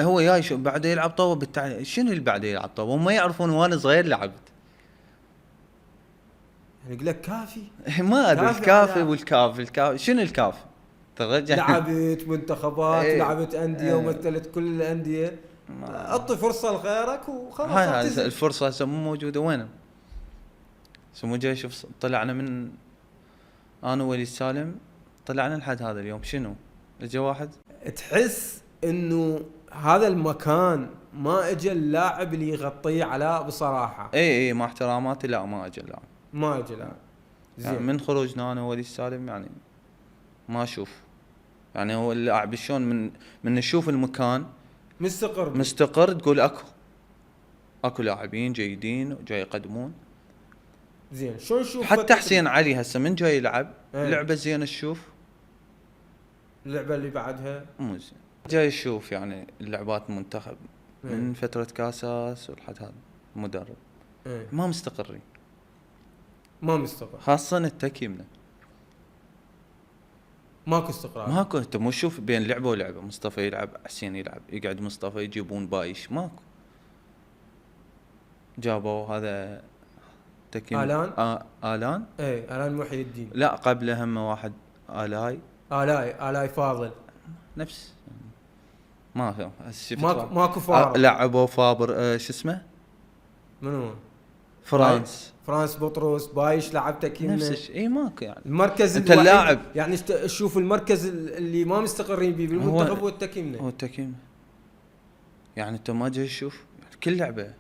هو جاي شو بعده يلعب طوبه بالتعليم. شنو اللي بعده يلعب طوبه؟ هم يعرفون وانا صغير لعبت. يعني يقول لك كافي. ما ادري كافي الكافي على والكافي شنو الكافي؟ ترجع لعبت منتخبات، ايه لعبت انديه ومثلت كل الانديه. اعطي فرصه لغيرك وخلاص هاي اعتزل. الفرصه هسه مو موجوده. وينهم؟ مو جاي شوف طلعنا من انا وليد سالم، طلعنا لحد هذا اليوم. شنو اجى واحد تحس انه هذا المكان ما اجى اللاعب اللي يغطيه علاء بصراحه. اي مع احتراماتي لا ما اجى لا. ما اجى لاعب يعني زين. من خروجنا انا ووليد سالم يعني ما اشوف. يعني هو اللاعب شلون من نشوف المكان مستقر تقول اكو لاعبين جيدين وجاي يقدمون. زين شو نشوف حتى حسين علي هسه من جاي يلعب لعبه زينه تشوف. اللعبه اللي بعدها مو زين جاي يشوف يعني اللعبات منتخب من فتره كاساس ولحد هذا المدرب ما مستقرين. ما مستقر خاصه التكيمنا ماكو استقرار. ماكو. انت مو شوف بين لعبه ولعبه مصطفى يلعب حسين يلعب يقعد مصطفى يجيبون بايش ماكو. جابوا هذا تكيم آلان آلان آلان محي الدين. لا قبله هم واحد آلاي فاضل نفس ما ماكو فارق. لعبوا فابر شو اسمه منو فرانس بطرس بايش لعب تكيمنا نفس الشيء. اي ماكو يعني المركز انت اللاعب يعني شوف المركز اللي ما مستقرين به بالمنتخب هو التكيمنا. يعني انت ما جاي تشوف كل لعبه